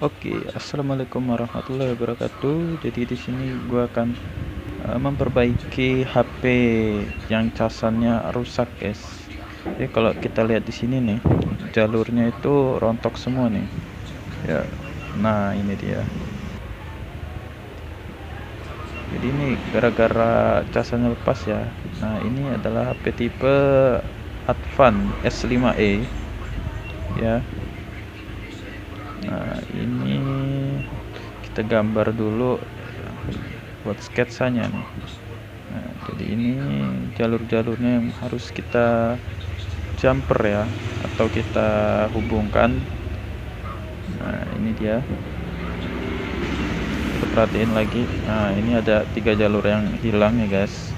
Oke, assalamualaikum warahmatullahi wabarakatuh. Jadi di sini gua akan memperbaiki HP yang casannya rusak, guys. Jadi kalau kita lihat di sini nih, jalurnya itu rontok semua nih. Ya, nah ini dia. Jadi ini gara-gara casannya lepas ya. Nah ini adalah HP tipe Advan S5e, ya. Nah ini kita gambar dulu buat sketsanya nih. Nah, jadi ini jalur-jalurnya yang harus kita jumper ya, atau kita hubungkan. Nah ini dia, kita perhatiin lagi. Nah ini ada 3 jalur yang hilang ya guys.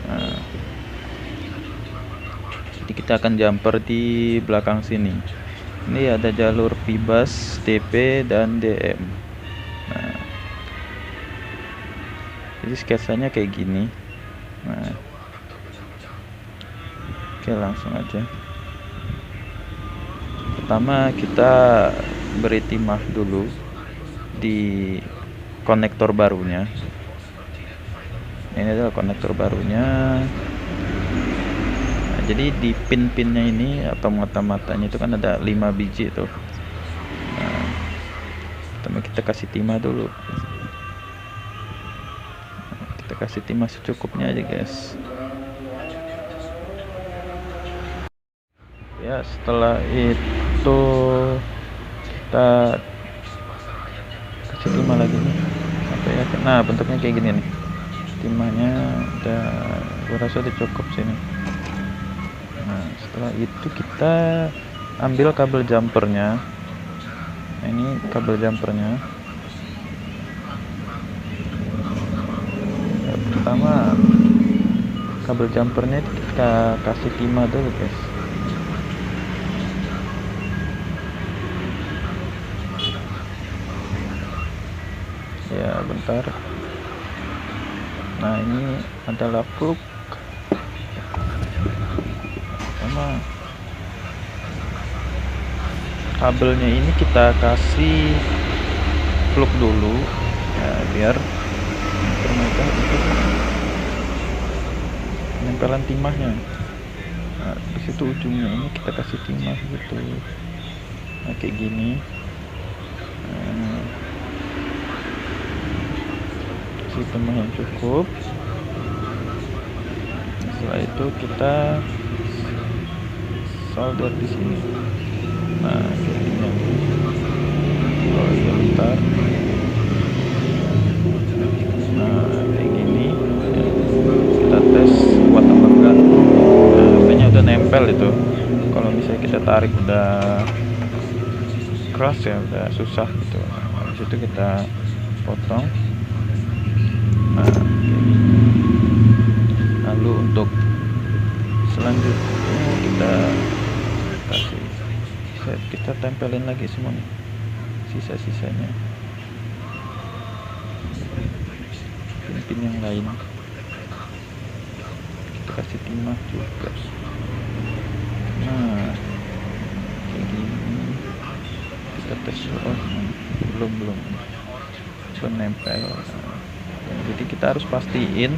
Nah, jadi kita akan jumper di belakang sini. Ini ada jalur Vibas, DP, dan DM. Nah, jadi sketsanya kayak gini. Nah, oke, langsung aja. Pertama kita beri timah dulu di konektor barunya. Ini adalah konektor barunya. Nah, jadi di pin-pinnya ini atau mata-matanya itu kan ada 5 biji tuh. Nah, pertama kita kasih timah dulu. Kita kasih timah secukupnya aja guys. Ya, setelah itu kita kasih timah lagi nih sampai ya. Nah bentuknya kayak gini nih, timahnya udah, gua rasa udah cukup sini. Nah setelah itu kita ambil kabel jumpernya. Nah, ini kabel jumpernya. Ya, pertama kabel jumpernya itu kita kasih timah dulu guys. Ya bentar. Nah ini adalah plug. Sama kabelnya ini kita kasih plug dulu ya, biar termudah untuk penempelan timahnya. Nah di situ ujungnya ini kita kasih timah gitu. Nah kayak gini. Nah, kasih timah yang cukup. Setelah itu kita solder di sini. Nah kayak gini. Oh iya bentar. Nah kayak gini ya. Kita tes kuat apa enggak. Nah HP-nya udah nempel itu. Kalau misalnya kita tarik udah keras ya, udah susah gitu. Nah, disitu kita potong. Nah kayak gini. Lalu untuk selanjutnya kita kasih set, kita tempelin lagi semua nih sisa-sisanya, pin-pin yang lain kita kasih timah juga. Nah kayak gini kita tes. Oh belum nempel. Nah, jadi kita harus pastiin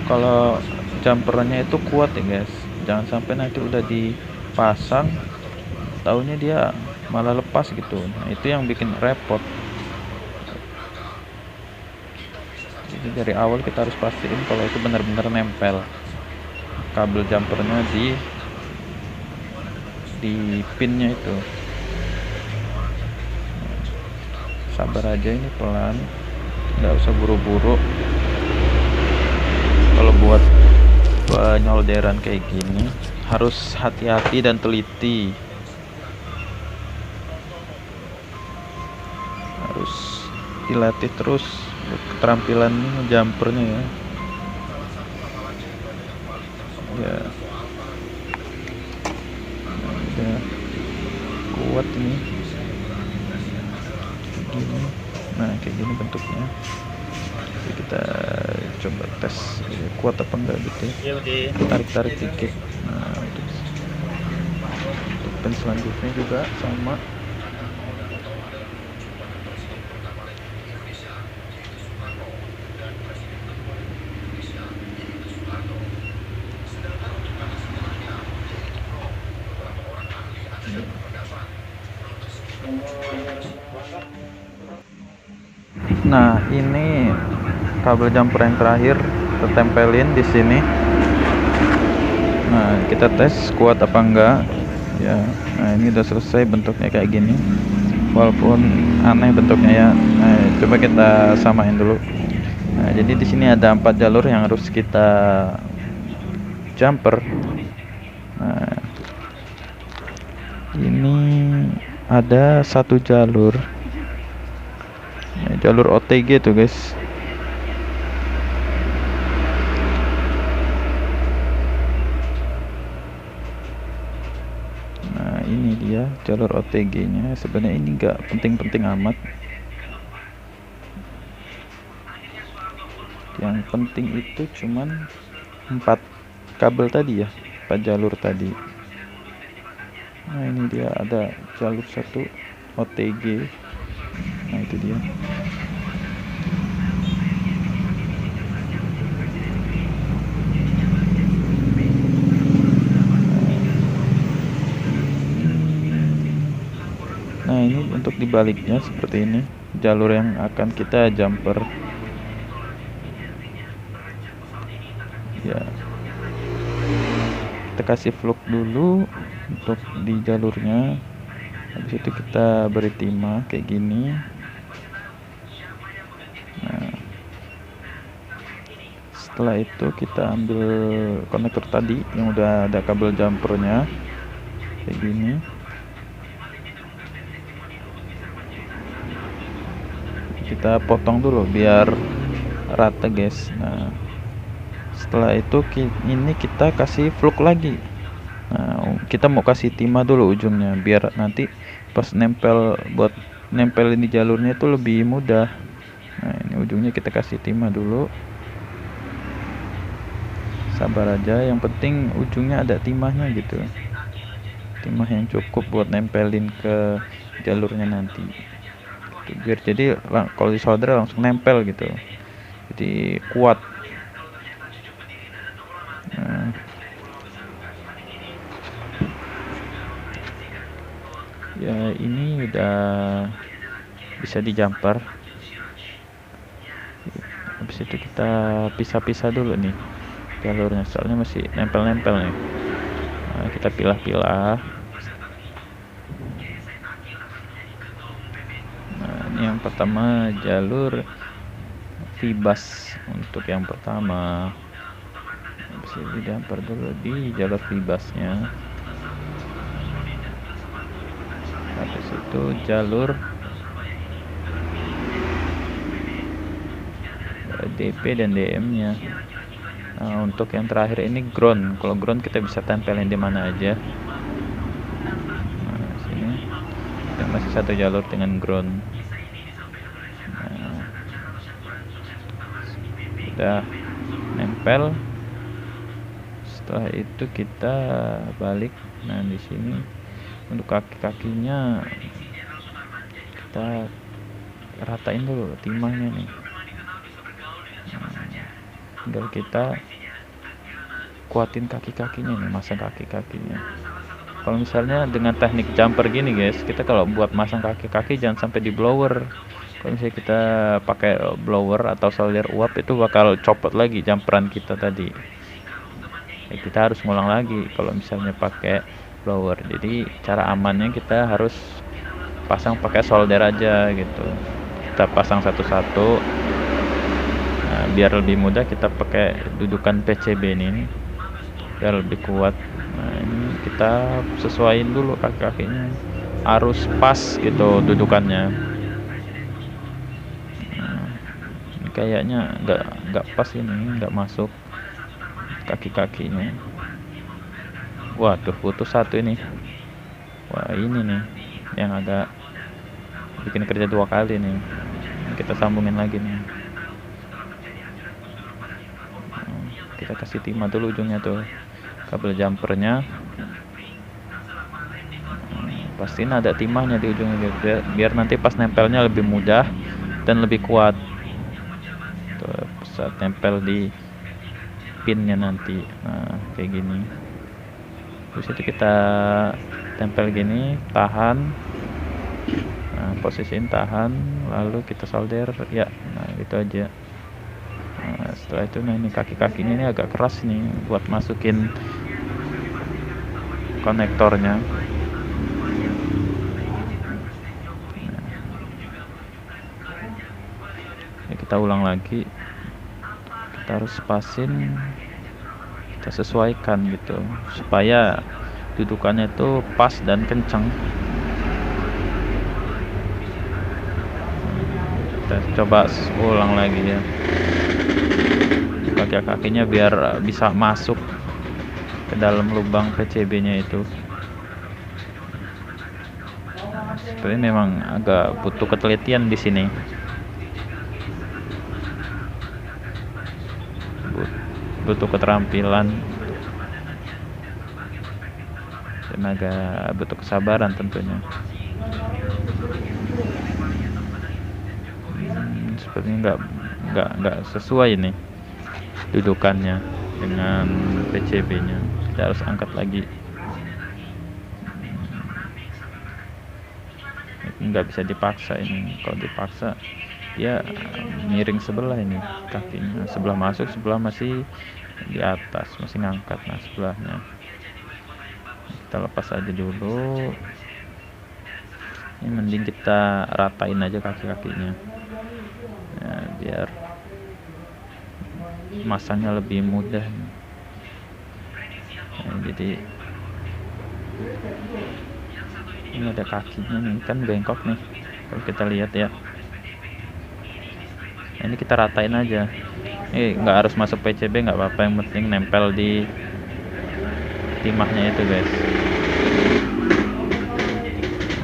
kalau jumpernya itu kuat ya guys, jangan sampai nanti udah dipasang taunya dia malah lepas gitu. Nah itu yang bikin repot. Jadi dari awal kita harus pastiin kalau itu benar-benar nempel kabel jumpernya di pinnya itu. Sabar aja, ini pelan, nggak usah buru-buru. Kalau buat penyolderan kayak gini harus hati-hati dan teliti, harus dilatih terus keterampilan jumpernya ya. Ya udah kuat ini gini. Nah kayak gini bentuknya. Jadi kita coba tes kuat apa enggak gitu ya. Tarik dikit. Nah untuk pin selanjutnya juga sama. Nah, ini kabel jumper yang terakhir tertempelin di sini. Nah, kita tes kuat apa enggak ya. Nah, ini udah selesai, bentuknya kayak gini, walaupun aneh bentuknya ya. Nah, coba kita samain dulu. Nah, jadi di sini ada 4 jalur yang harus kita jumper. Nah, ini ada satu jalur, jalur OTG tuh guys. Nah, ini dia jalur OTG nya. Sebenarnya ini enggak penting-penting amat, yang penting itu cuman 4 kabel tadi ya, 4 jalur tadi. Nah, ini dia ada jalur 1 OTG. Nah, itu dia. Nah, ini untuk dibaliknya seperti ini, jalur yang akan kita jumper ya. Kita kasih fluk dulu untuk di jalurnya, habis itu kita beri timah kayak gini. Nah, setelah itu kita ambil konektor tadi yang udah ada kabel jumpernya kayak gini. Kita potong dulu biar rata guys. Nah, setelah itu ini kita kasih fluk lagi. Nah, kita mau kasih timah dulu ujungnya biar nanti pas nempel, buat nempelin di jalurnya itu lebih mudah. Nah, ini ujungnya kita kasih timah dulu. Sabar aja, yang penting ujungnya ada timahnya gitu, timah yang cukup buat nempelin ke jalurnya nanti gitu. Biar jadi kalau di solder langsung nempel gitu, jadi kuat. Nah, ya ini udah bisa di jumper. Habis itu kita pisah-pisah dulu nih jalurnya, soalnya masih nempel-nempel nih. Nah, kita pilah-pilah. Nah, ini yang pertama jalur Vibas untuk yang pertama. Bisa di jumper dulu di jalur Vibasnya. Habis itu jalur DP dan DM nya. Nah, untuk yang terakhir ini ground. Kalau ground kita bisa tempelin di mana aja. Nah, sini kita masih satu jalur dengan ground. Nah, udah nempel. Setelah itu kita balik. Nah, di sini untuk kaki-kakinya kita ratain dulu timahnya nih. Tinggal kita kuatin kaki-kakinya nih, masang kaki-kakinya. Kalau misalnya dengan teknik jumper gini guys, kita kalau buat masang kaki-kaki jangan sampai di blower. Kalau misalnya kita pakai blower atau solder uap, itu bakal copot lagi jumperan kita tadi. Ya, kita harus ngulang lagi kalau misalnya pakai blower. Jadi cara amannya kita harus pasang pakai solder aja gitu. Kita pasang satu-satu. Nah, biar lebih mudah kita pakai dudukan PCB ini biar lebih kuat. Nah, ini kita sesuaiin dulu kaki-kakinya harus pas gitu dudukannya. Nah, ini kayaknya nggak pas, ini nggak masuk kaki-kakinya. Waduh, putus satu ini. Wah, ini nih yang agak bikin kerja 2 kali nih. Kita sambungin lagi nih. Kita kasih timah dulu ujungnya tuh kabel jumpernya. Pastiin ada timahnya di ujungnya biar nanti pas nempelnya lebih mudah dan lebih kuat tuh, saat nempel di pinnya nanti. Nah, kayak gini. Terus itu kita tempel gini, tahan. posisiin, tahan, lalu kita solder ya. Nah itu aja. Nah, setelah itu ini kaki-kakinya ini agak keras nih buat masukin konektornya. Ya, kita ulang lagi, kita harus pasin, kita sesuaikan gitu supaya dudukannya itu pas dan kencang. Kita coba ulang lagi ya, kaki-kakinya biar bisa masuk ke dalam lubang PCB nya itu. Sebenarnya memang agak butuh ketelitian di sini, butuh keterampilan dan agak butuh kesabaran tentunya. Sepertinya nggak sesuai nih dudukannya dengan PCB nya. Kita harus angkat lagi. Nggak bisa dipaksa ini. Kalau dipaksa ya miring sebelah ini kakinya, sebelah masuk, sebelah masih di atas, masih ngangkat. Nah sebelahnya kita lepas aja dulu. Ini mending kita ratain aja kaki-kakinya ya, biar masangnya lebih mudah. Nah, jadi ini ada kakinya nih, kan bengkok nih kalau kita lihat ya. Nah, ini kita ratain aja. Ini nggak harus masuk PCB, nggak apa-apa, yang penting nempel di timahnya itu guys.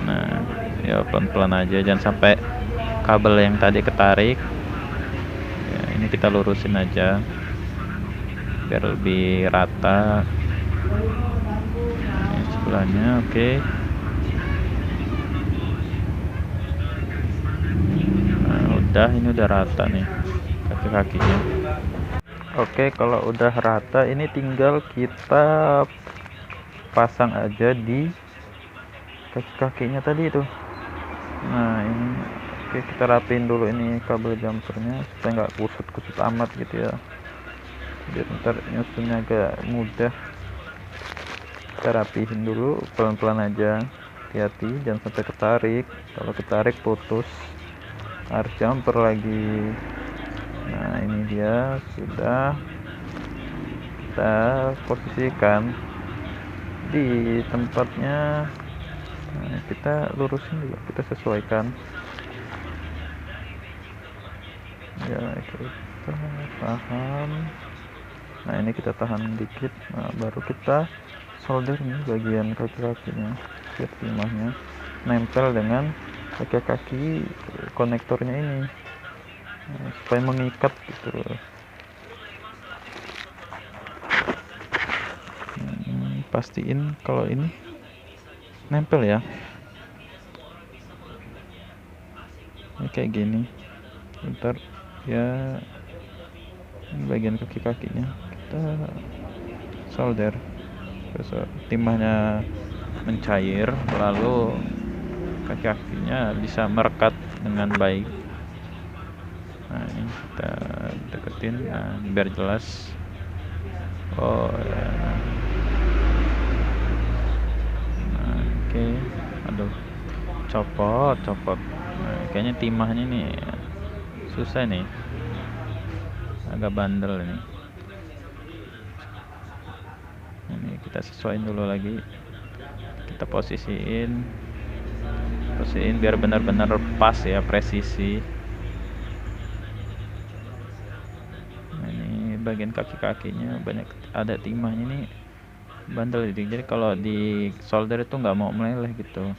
Nah ya pelan-pelan aja, jangan sampai kabel yang tadi ketarik ya. Ini kita lurusin aja biar lebih rata. Ini sebelahnya oke. Nah udah, ini udah rata nih kaki-kakinya. Oke, kalau udah rata ini tinggal kita pasang aja di kaki-kakinya tadi itu. Nah ini oke, kita rapiin dulu ini kabel jumpernya supaya nggak kusut-kusut amat gitu ya, biar ntar nyusunnya agak mudah. Kita rapihin dulu pelan-pelan aja, hati-hati jangan sampai ketarik. Kalau ketarik putus, harus jumper lagi. Nah ini dia sudah kita posisikan di tempatnya. Nah, kita lurusin juga, kita sesuaikan ya, kita tahan. Nah ini kita tahan dikit. Nah baru kita solder nih bagian kaki-kakinya biar timahnya nempel dengan kaki-kaki konektornya ini. Nah, supaya mengikat gitu. Pastiin kalau ini nempel ya. Ini kayak gini. Bentar ya, ini bagian kaki-kakinya kita solder terus timahnya mencair, lalu kaki-kakinya bisa merekat dengan baik. Nah ini kita deketin, nah biar jelas. Oh ya. Nah, oke. Aduh, copot. Nah, kayaknya timahnya nih susah nih, agak bandel ini. Ini kita sesuaiin dulu lagi, kita posisiin biar benar-benar pas ya, presisi. Nah, ini bagian kaki-kakinya banyak ada timahnya nih, bandel jadi kalau di solder itu nggak mau meleleh gitu.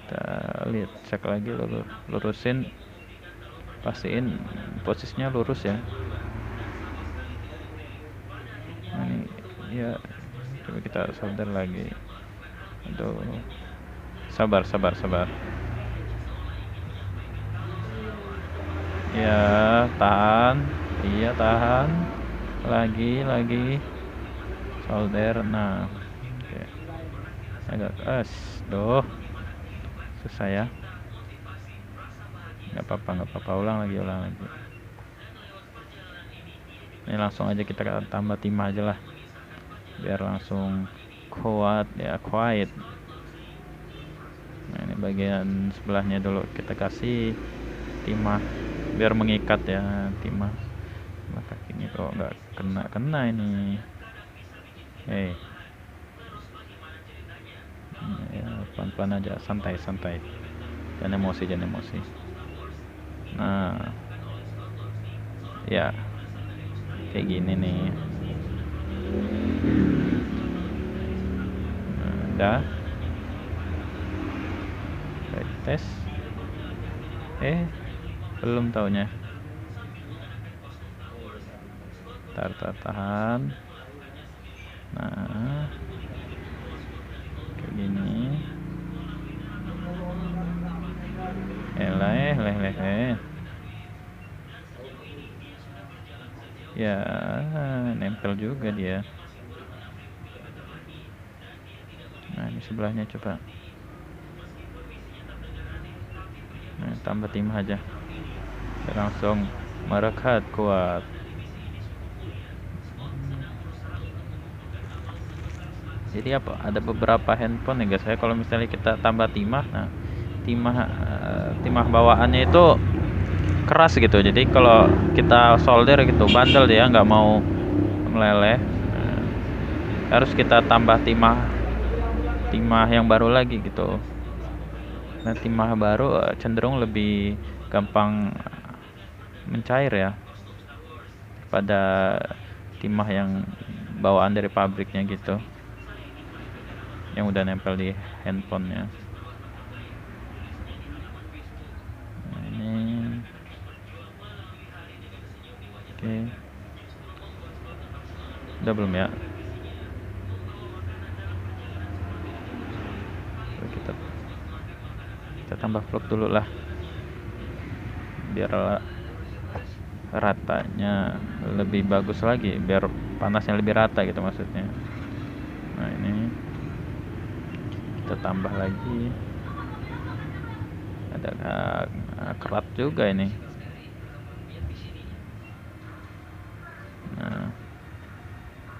Kita lihat, cek lagi, lurusin, pastiin posisinya lurus ya. Nah, ini ya, coba kita solder lagi. Aduh, sabar ya, tahan. Iya, tahan lagi solder. Nah oke. agak doh susah ya. Nggak apa-apa, ulang lagi. Ini langsung aja kita tambah timah aja lah, biar langsung kuat ya, quiet. Nah, ini bagian sebelahnya dulu kita kasih timah biar mengikat ya timah. Maka ini kok nggak kena ini. Ya, pelan-pelan aja, santai. Jangan emosi. Nah, ya kayak gini nih. Nah, udah. Baik, tes. Belum taunya. Tahan. Nah, kayak gini. Ya, nempel juga dia. Nah, ini sebelahnya coba. Nah, tambah timah aja. Langsung merekat kuat. Jadi ada beberapa handphone ya guys, saya kalau misalnya kita tambah timah, nah timah bawaannya itu keras gitu. Jadi kalau kita solder gitu bandel dia, nggak mau meleleh. Nah, harus kita tambah timah yang baru lagi gitu. Nah, timah baru cenderung lebih gampang mencair ya pada timah yang bawaan dari pabriknya gitu, yang udah nempel di handphonenya. Nah, ini oke. Udah belum ya? Kita tambah vlog dulu lah, biar ratanya lebih bagus lagi, biar panasnya lebih rata gitu maksudnya. Nah, ini kita tambah lagi. Ada kerat juga ini. Nah,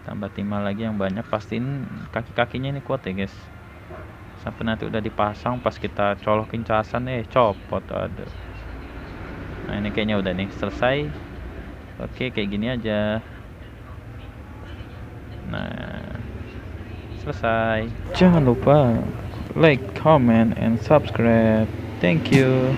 tambah timah lagi yang banyak. Pastiin kaki-kakinya ini kuat ya guys, sampai nanti udah dipasang pas kita colokin casan copot. Aduh. Nah, ini kayaknya udah nih selesai. Oke, kayak gini aja. Nah, selesai. Jangan lupa like, comment, and subscribe. Thank you.